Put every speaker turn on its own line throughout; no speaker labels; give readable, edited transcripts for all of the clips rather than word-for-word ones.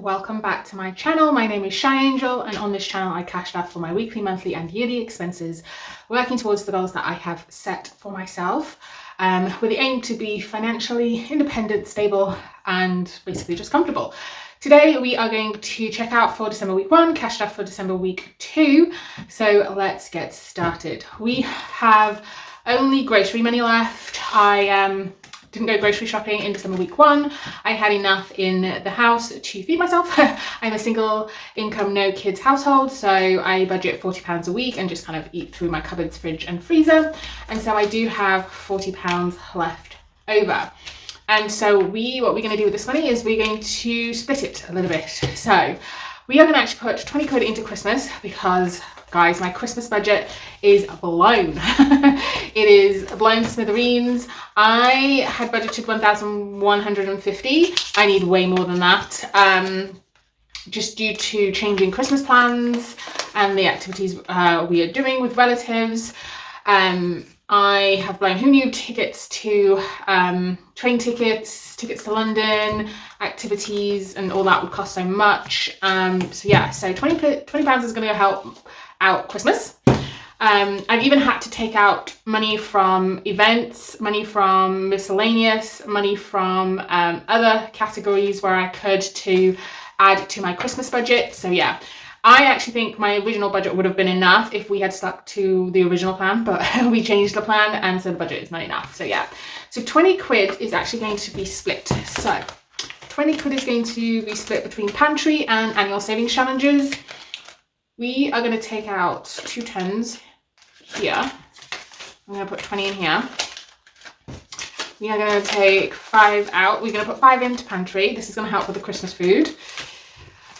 welcome back to my channel. My name is Shy Angel, and on this channel I cash stuff for my weekly, monthly and yearly expenses, working towards the goals that I have set for myself, with the aim to be financially independent, stable and basically just comfortable. Today we are going to check out for December week 1, cash stuff for December week 2. So let's get started. We have only grocery money left. I didn't go grocery shopping in December week 1. I had enough in the house to feed myself. I'm a single income, no kids household, so I budget £40 a week and just kind of eat through my cupboards, fridge and freezer. And so I do have £40 left over. And so what we're going to do with this money is we're going to split it a little bit. So we are going to actually put 20 quid into Christmas because, guys, my Christmas budget is blown. It is blown to smithereens. I had budgeted 1,150. I need way more than that, just due to changing Christmas plans and the activities we are doing with relatives. I have blown. Who knew tickets to train tickets to London, activities and all that would cost so much. So yeah, so £20 is going to help out Christmas. I've even had to take out money from events, money from miscellaneous, money from other categories where I could to add to my Christmas budget. So yeah, I actually think my original budget would have been enough if we had stuck to the original plan, but we changed the plan and so the budget is not enough. So yeah, so 20 quid is actually going to be split. So 20 quid is going to be split between pantry and annual savings challenges. We are going to take out 2 tens here. I'm going to put 20 in here. We are going to take 5 out. We're going to put 5 into pantry. This is going to help with the Christmas food.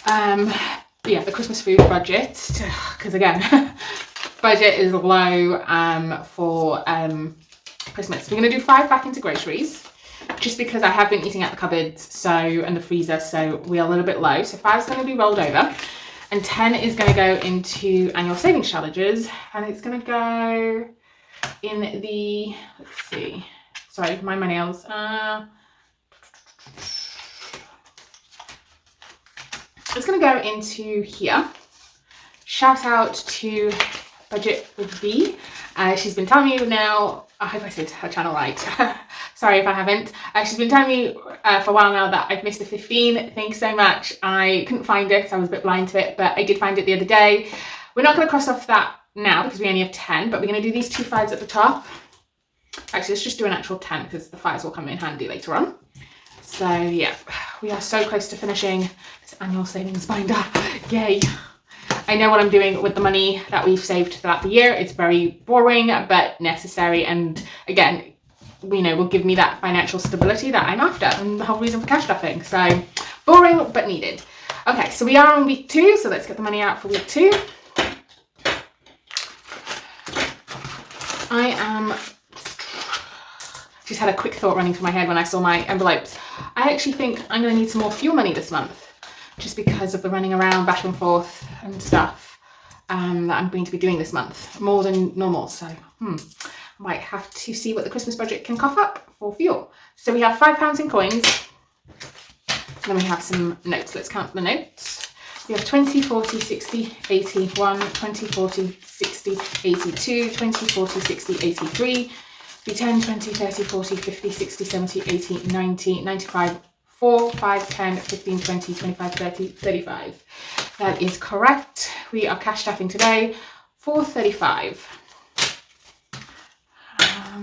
Yeah, the Christmas food budget, because again, budget is low for Christmas. We're going to do 5 back into groceries, just because I have been eating at the cupboards and the freezer, so we're a little bit low. So 5 is going to be rolled over, and 10 is going to go into annual savings challenges, and it's going to go in the, let's see, sorry, mind my nails. It's going to go into here. Shout out to Budget with B. She's been telling me now, I hope I said her channel right. Sorry if I haven't. She's been telling me for a while now that I've missed a 15. Thanks so much. I couldn't find it, so I was a bit blind to it, but I did find it the other day. We're not going to cross off that now because we only have 10, but we're going to do these 2 5s at the top. Actually, let's just do an actual 10 because the 5s will come in handy later on. So yeah, we are so close to finishing this annual savings binder. Yay. I know what I'm doing with the money that we've saved throughout the year. It's very boring, but necessary. And again, will give me that financial stability that I'm after and the whole reason for cash stuffing. So boring, but needed. Okay, so we are on week 2. So let's get the money out for week 2. Just had a quick thought running through my head when I saw my envelopes. I actually think I'm going to need some more fuel money this month, just because of the running around back and forth and stuff that I'm going to be doing this month, more than normal. So I might have to see what the Christmas budget can cough up for fuel. So we have £5 in coins, and then we have some notes. Let's count the notes. We have 20, 40, 60, 80, 1, 20, 40, 60, 82, 20, 40, 60, 83, 10, 20, 30, 40, 50, 60, 70, 80, 90, 95, 4, 5, 10, 15, 20, 25, 30, 35. That is correct. We are cash stuffing today for 35.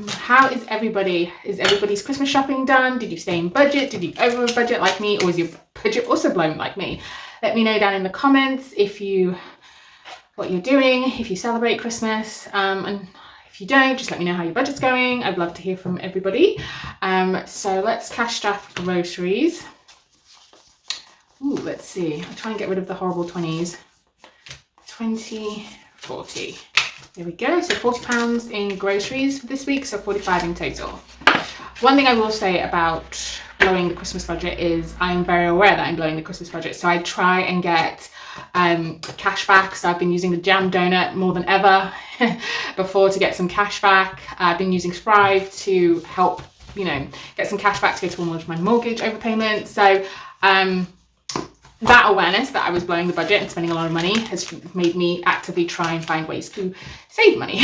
How is everybody? Is everybody's Christmas shopping done? Did you stay in budget? Did you over budget like me? Or is your budget also blown like me? Let me know down in the comments what you're doing, if you celebrate Christmas, and if you don't, just let me know how your budget's going. I'd love to hear from everybody. So let's cash stuff groceries. Ooh, let's see. I'll try and get rid of the horrible 20s. 20, 40. There we go. So £40 in groceries for this week, so 45 in total. One thing I will say about blowing the Christmas budget is I'm very aware that I'm blowing the Christmas budget. So I try and get cash back. So I've been using the jam donut more than ever before to get some cash back. I've been using Thrive to help, get some cash back to go towards my mortgage overpayment. So that awareness that I was blowing the budget and spending a lot of money has made me actively try and find ways to save money.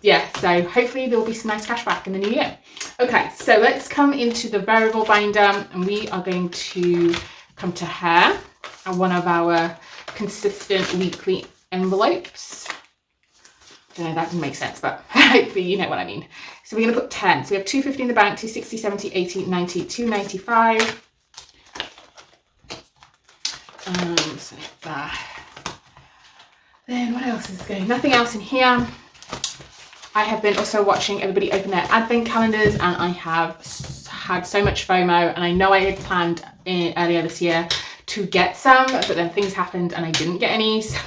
Yeah, so hopefully there will be some nice cash back in the new year. Okay, so let's come into the variable binder, and we are going to come to hair, and one of our consistent weekly envelopes. I don't know if that can make sense, but hopefully you know what I mean. So we're going to put 10. So we have 250 in the bank, 260, 70, 80, 90, 295. So that. Then what else is going? Nothing else in here. I have been also watching everybody open their advent calendars, and I have had so much FOMO, and I know I had planned earlier this year to get some, but then things happened and I didn't get any, so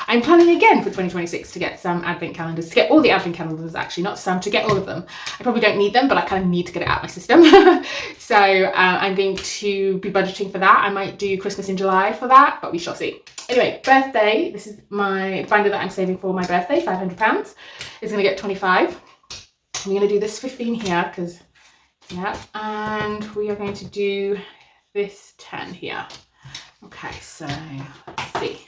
I'm planning again for 2026 to get some advent calendars, to get all the advent calendars, actually, not some, to get all of them. I probably don't need them, but I kind of need to get it out of my system. So I'm going to be budgeting for that. I might do Christmas in July for that, but we shall see. Anyway, birthday, this is my binder that I'm saving for my birthday, £500. It's going to get 25. I'm going to do this 15 here, because, yeah, and we are going to do this 10 here. Okay, so let's see.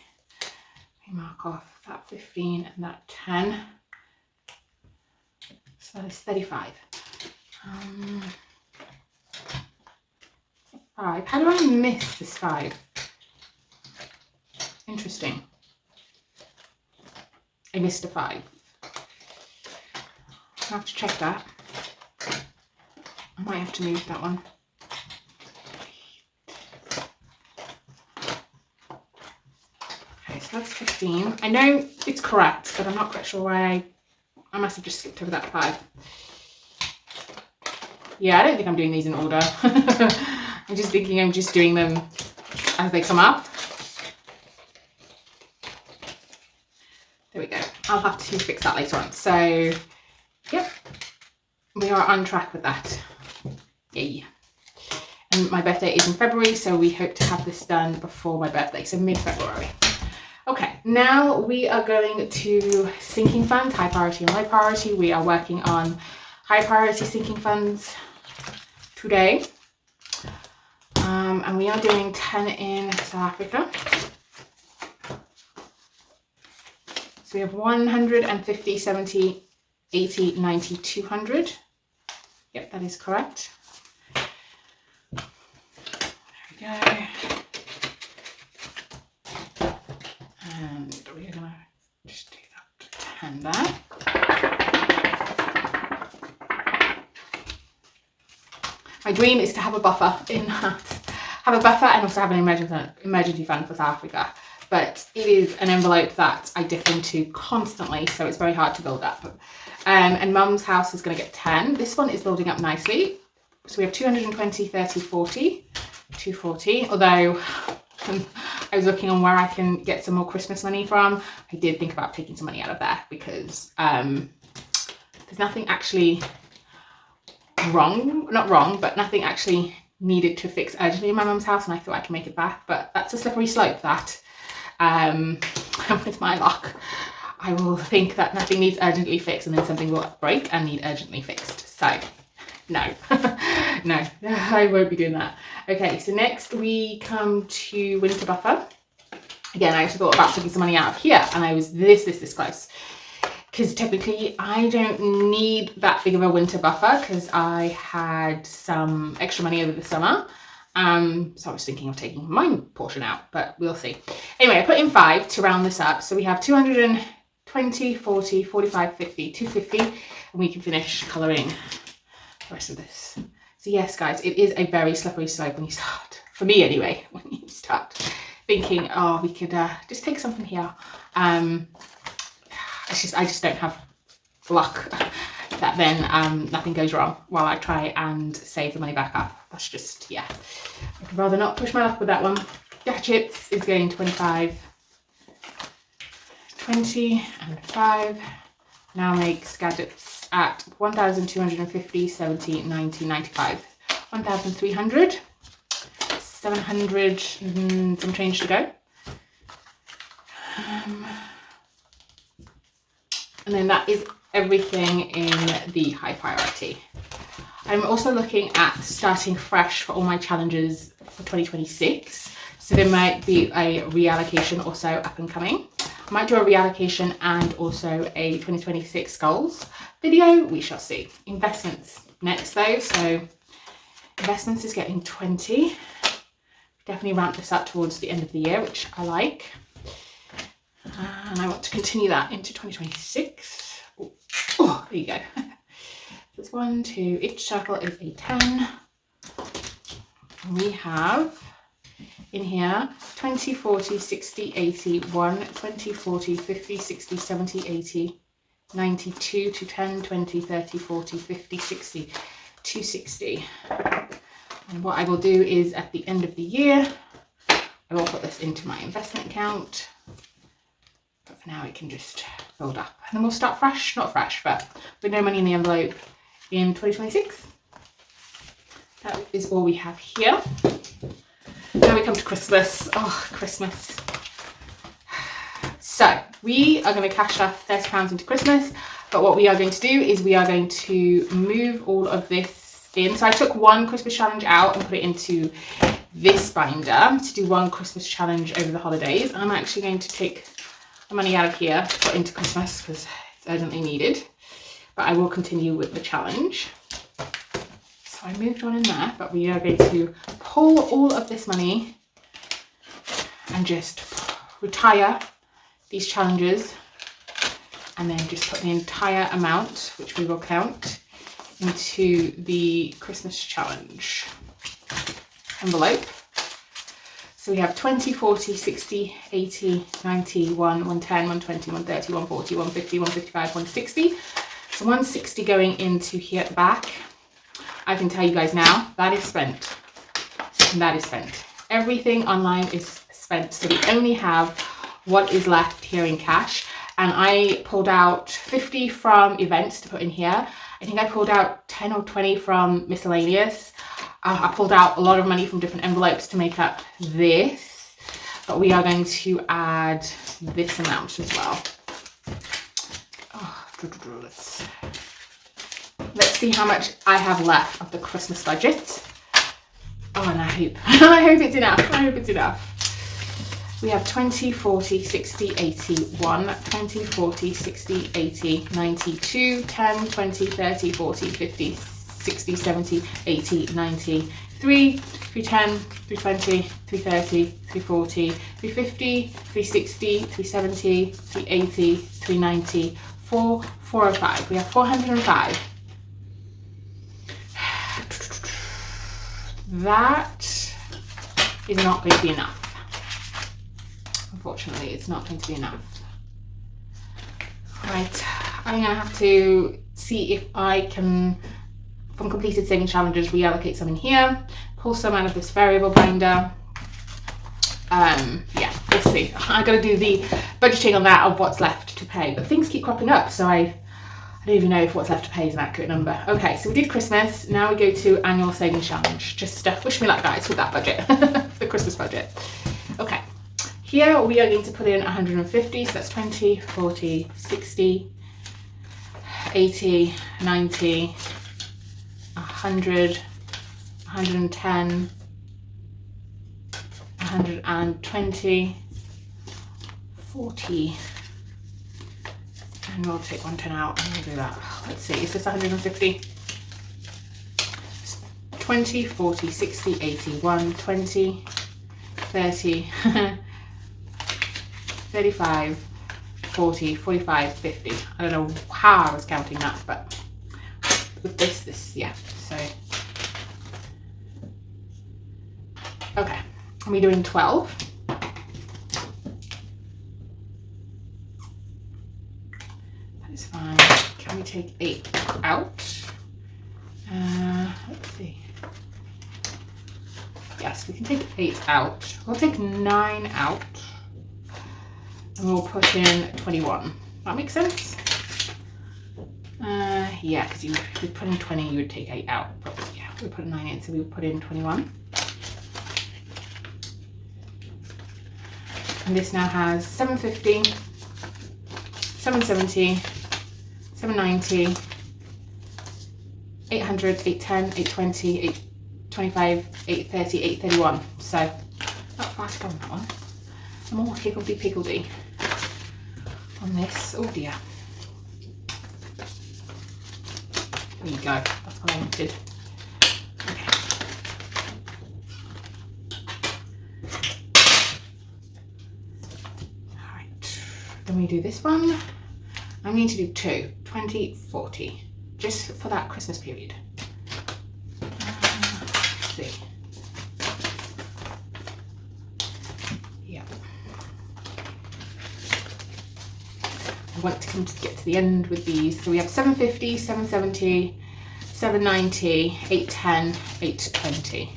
We mark off that 15 and that 10. So it's 35. 5. How do I miss this 5? Interesting. I missed a 5. I'll have to check that. I might have to move that one. So that's 15. I know it's correct, but I'm not quite sure why I must have just skipped over that 5. Yeah, I don't think I'm doing these in order. I'm just thinking I'm just doing them as they come up. There we go. I'll have to fix that later on. So, yep, we are on track with that. Yay. And my birthday is in February, so we hope to have this done before my birthday, so mid-February. Okay, now we are going to sinking funds, high priority and low priority. We are working on high priority sinking funds today. And we are doing 10 in South Africa. So we have 150, 70, 80, 90, 200. Yep, that is correct. There we go. And we're going to just do that 10 there. My dream is to have a buffer in that. Have a buffer and also have an emergency fund for South Africa. But it is an envelope that I dip into constantly, so it's very hard to build up. And Mum's house is going to get 10. This one is building up nicely. So we have 220, 30, 40, 240. Although I was looking on where I can get some more Christmas money from. I did think about taking some money out of there because there's nothing actually wrong, not wrong, but nothing actually needed to fix urgently in my mum's house, and I thought I could make it back, but that's a slippery slope, that. With my luck, I will think that nothing needs urgently fixed and then something will break and need urgently fixed. So, no, no, I won't be doing that. Okay, so next we come to winter buffer. Again, I also thought about taking some money out of here, and I was this close. Because technically I don't need that big of a winter buffer because I had some extra money over the summer. So I was thinking of taking my portion out, but we'll see. Anyway, I put in 5 to round this up. So we have 220, 40, 45, 50, 250, and we can finish colouring the rest of this. So yes, guys, it is a very slippery slope when you start, for me anyway, when you start thinking, oh, we could just take some from here. I just don't have luck that then nothing goes wrong while I try and save the money back up. That's just, yeah. I'd rather not push my luck with that one. Gadgets is going 25, 20 and 5. Now makes gadgets at 1,250, 70, 90, 95. 1,300, 700, some change to go. And then that is everything in the high priority. I'm also looking at starting fresh for all my challenges for 2026. So there might be a reallocation also up and coming. I might do a reallocation and also a 2026 goals video. We shall see. Investments next though. So investments is getting 20. Definitely ramp this up towards the end of the year, which I like. And I want to continue that into 2026. Oh, there you go. There's 1, 2, each circle is a 10. We have in here 20, 40, 60, 80, 1, 20, 40, 50, 60, 70, 80, 90, 2 to 10, 20, 30, 40, 50, 60, 260. And what I will do is at the end of the year, I will put this into my investment account. But for now, it can just build up. And then we'll start fresh, not fresh, but with no money in the envelope in 2026. That is all we have here. Now we come to Christmas. Oh, Christmas. So we are going to cash our £30 into Christmas. But what we are going to do is we are going to move all of this in. So I took one Christmas challenge out and put it into this binder to do one Christmas challenge over the holidays. I'm actually going to take the money out of here to put into Christmas because it's urgently needed. But I will continue with the challenge. So I moved on in there, but we are going to pull all of this money and just retire these challenges and then just put the entire amount, which we will count, into the Christmas challenge envelope. So we have 20, 40, 60, 80, 90, 1, 110, 120, 130, 140, 150, 155, 160. So 160 going into here at the back. I can tell you guys now, that is spent. That is spent. Everything online is spent. So we only have what is left here in cash. And I pulled out 50 from events to put in here. I think I pulled out 10 or 20 from miscellaneous. I pulled out a lot of money from different envelopes to make up this. But we are going to add this amount as well. Oh, let's see how much I have left of the Christmas budget. Oh, and I hope it's enough. I hope it's enough. We have 20, 40, 60, 80, 1, 20, 40, 60, 80, 92, 10, 20, 30, 40, 50, 60, 70, 80, 90, 3, 310, 320, 330, 340, 350, 360, 370, 380, 390, 4, 405. We have 405. That is not going to be enough. Unfortunately, it's not going to be enough. Right, I'm going to have to see if I can, from completed saving challenges, reallocate some in here, pull some out of this variable binder. Yeah, we'll see. I'm going to do the budgeting on that of what's left to pay, but things keep cropping up, so I don't even know if what's left to pay is an accurate number. Okay, so we did Christmas. Now we go to annual saving challenge. Just wish me luck, guys, with that budget, the Christmas budget. Okay, here we are going to put in 150. So that's 20, 40, 60, 80, 90, 100, 110, 120, 40. And we'll take 110 out and we'll do that. Let's see, is this 150? 20, 40, 60, 80, 1, 20, 30, 35, 40, 45, 50. I don't know how I was counting that, but with this, yeah, so. Okay, are we doing 12? Is fine. Can we take 8 out? Let's see. Yes, we can take 8 out. We'll take 9 out. And we'll put in 21. That makes sense? Yeah, because you would put in 20, you would take 8 out. But yeah, we put 9 in, so we would put in 21. And this now has 750, 770, 790, 800, 810, 820, 25, 830, 831. So not far to go on that one. And more higgledy-piggledy on this. Oh dear. There you go. That's what I wanted. Okay. Alright. Then we do this one. I'm going to do 2, 20, 40. Just for that Christmas period. Let's see. Yeah. I want to get to the end with these. So we have 750, 770, 790, 810, 820.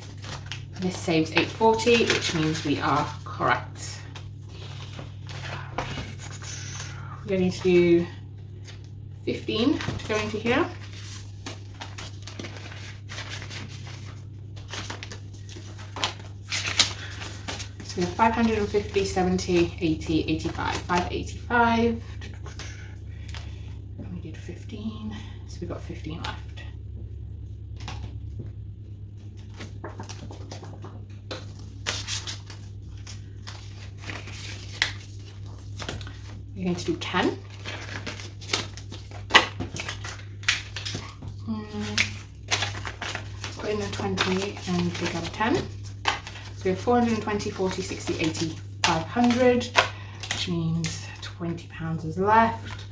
And this saves 840, which means we are correct. We're going to do 15 to go into here. So we have 550, 70, 80, 85, 585. And we did 15, so we've got 15 left. We're going to do 10. Put in a 20 and take out a 10. So we have 420, 40, 60, 80, 500, which means £20 is left.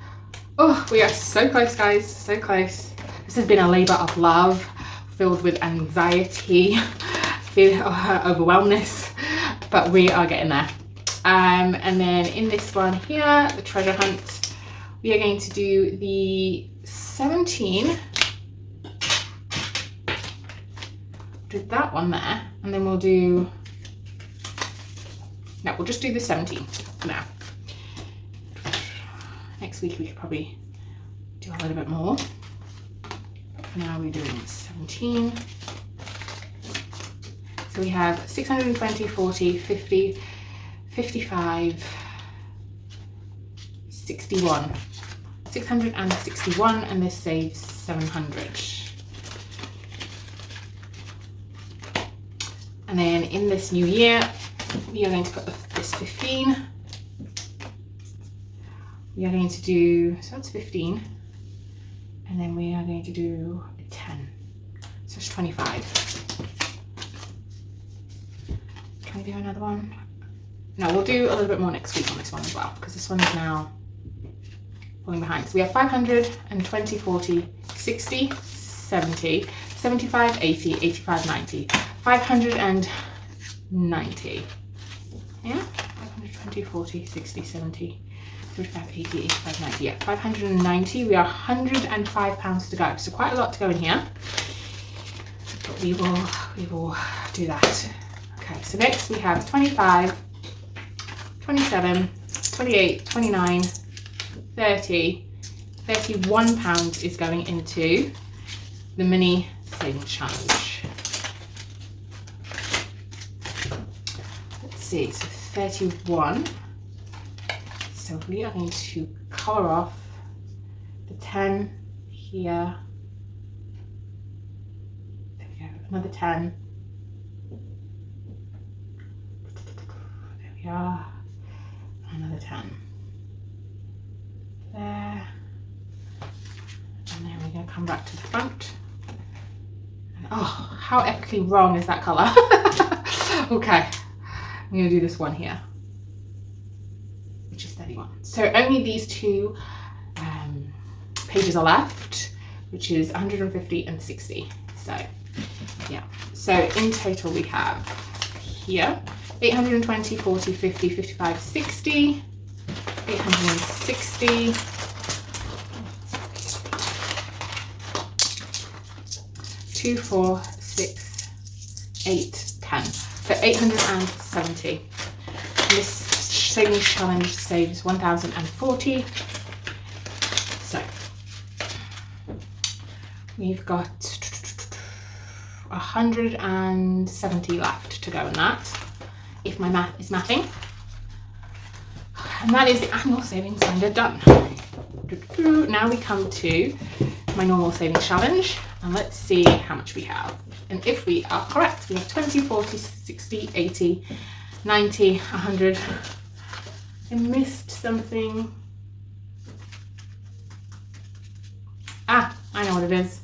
Oh, we are so close, guys, so close. This has been a labour of love, filled with anxiety, overwhelmness, but we are getting there. And then in this one here, the treasure hunt, we are going to do the 17. Do that one there, and then we'll do, no, we'll just do the 17 for now. Next week we could probably do a little bit more, but for now we're doing 17. So we have 620, 40, 50, 55, 61. 661, and this saves 700. And then in this new year, we are going to put this 15. We are going to do, so that's 15. And then we are going to do a 10. So it's 25. Can we do another one? No, we'll do a little bit more next week on this one as well, because this one is now falling behind. So we have 520, 40, 60, 70, 75, 80, 85, 90. 590. Yeah? 520, 40, 60, 70, 75, 80, 85, 90. Yeah, 590. We are £105 to go. So quite a lot to go in here. But we will do that. Okay, so next we have 25, 27, 28, 29, 30, £31 is going into the mini savings challenge. Let's see, so 31. So we are going to colour off the 10 here. There we go, another 10. There we are. Another 10 there, and then we're going to come back to the front. And oh, how epically wrong is that colour? Okay, I'm going to do this one here, which is 31. So only these two pages are left, which is 150 and 60. So yeah, so in total we have here 820, 40, 50, 55, 60, 860, 2, 4, 6, 8, 10. So 870. And this savings challenge saves 1,040. So we've got 170 left to go in that, if my math is mathing. And that is the annual savings binder done. Now we come to my normal savings challenge, and let's see how much we have. And if we are correct, we have 20, 40, 60, 80, 90, 100. I missed something. I know what it is.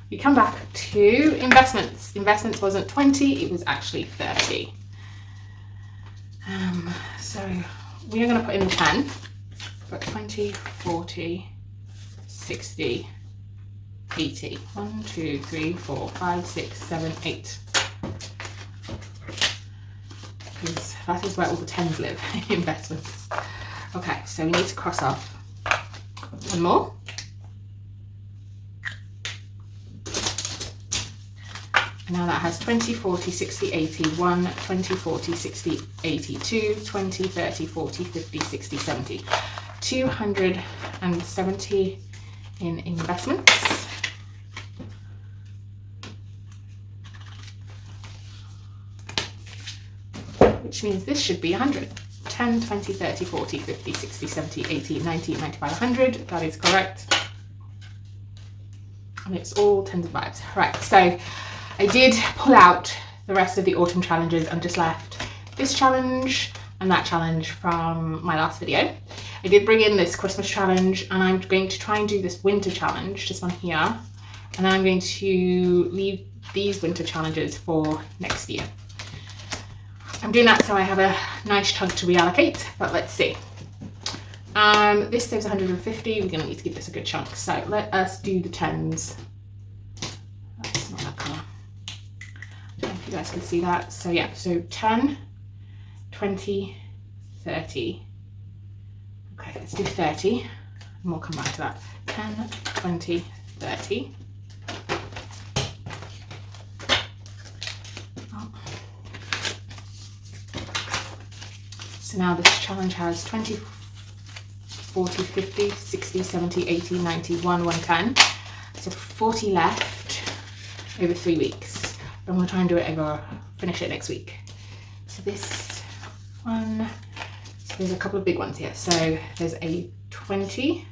We come back to investments. Investments wasn't 20, it was actually 30. So we are going to put in the 10, but 20, 40, 60, 80. 1, 2, 3, 4, 5, 6, 7, 8. Because that is where all the 10s live, investments. Okay, so we need to cross off one more. And now that has 20, 40, 60, 80, 1, 20, 40, 60, 80, 2, 20, 30, 40, 50, 60, 70. 270 in investments. Which means this should be 100. 10, 20, 30, 40, 50, 60, 70, 80, 90, 95, 100. That is correct. And it's all tens of fives. Right, so I did pull out the rest of the autumn challenges and just left this challenge and that challenge from my last video. I did bring in this Christmas challenge, and I'm going to try and do this winter challenge, this one here. And then I'm going to leave these winter challenges for next year. I'm doing that so I have a nice chunk to reallocate, but let's see. This saves 150, we're going to need to give this a good chunk. So let us do the 10s. That's not that colour. I don't know if you guys can see that. So yeah, so 10, 20, 30. Okay, let's do 30, and we'll come back to that. 10, 20, 30. So now this challenge has 20, 40, 50, 60, 70, 80, 90, 110. So 40 left over 3 weeks. But I'm going to try and do it over, finish it next week. So this one, so there's a couple of big ones here. So there's a 20.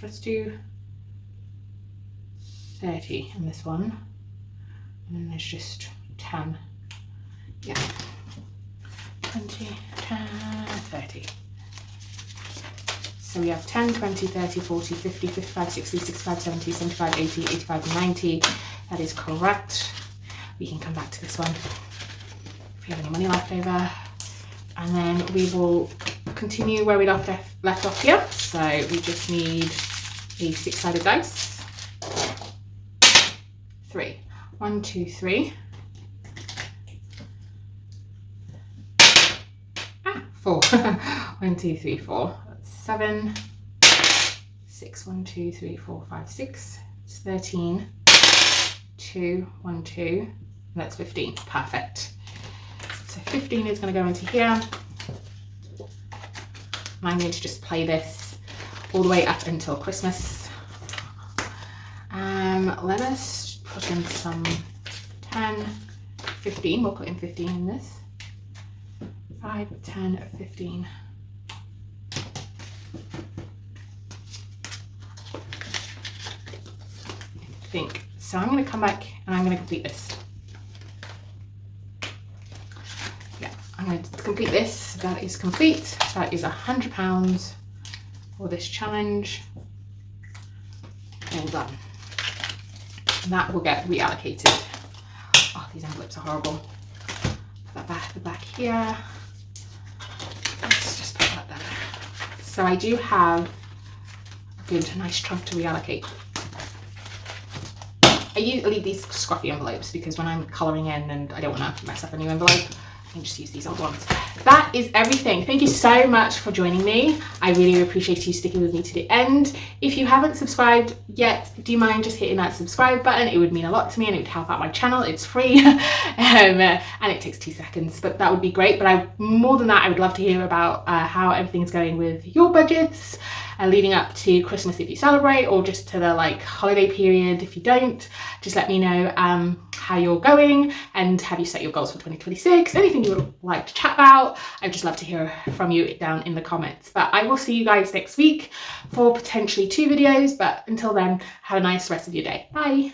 Let's do 30 in this one. And then there's just 10. Yeah, 20, 10, 30. So we have 10, 20, 30, 40, 50, 55, 60, 65, 70, 75, 80, 85, 90. That is correct. We can come back to this one if we have any money left over. And then we will continue where we left off here. So we just need a 6-sided dice. 3. 1, 2, 3. 4. 1, 2, 3, 4. That's 7. 6. 1, 2, 3, 4, 5, 6. It's 13. 2, 1, 2. And that's 15. Perfect. So 15 is going to go into here. I'm going to just play this all the way up until Christmas. Let us put in some 10, 15. We'll put in 15 in this. 5, 10, 15. I think. So I'm going to come back and I'm going to complete this. Yeah, I'm going to complete this. That is complete. That is £100 for this challenge. All done. And that will get reallocated. Oh, these envelopes are horrible. Put that back at the back here. Let's just put that there. So I do have a good, nice chunk to reallocate. I leave these scruffy envelopes because when I'm colouring in and I don't want to mess up a new envelope, I can just use these old ones. That is everything. Thank you so much for joining me. I really appreciate you sticking with me to the end. If you haven't subscribed yet, do you mind just hitting that subscribe button? It would mean a lot to me and it would help out my channel. It's free and it takes 2 seconds, but that would be great. But more than that, I would love to hear about how everything's going with your budgets. leading up to Christmas if you celebrate, or just to the like holiday period if you don't. Just let me know how you're going, and have you set your goals for 2026, anything you would like to chat about. I'd just love to hear from you down in the comments. But I will see you guys next week for potentially 2 videos, but until then, have a nice rest of your day. Bye.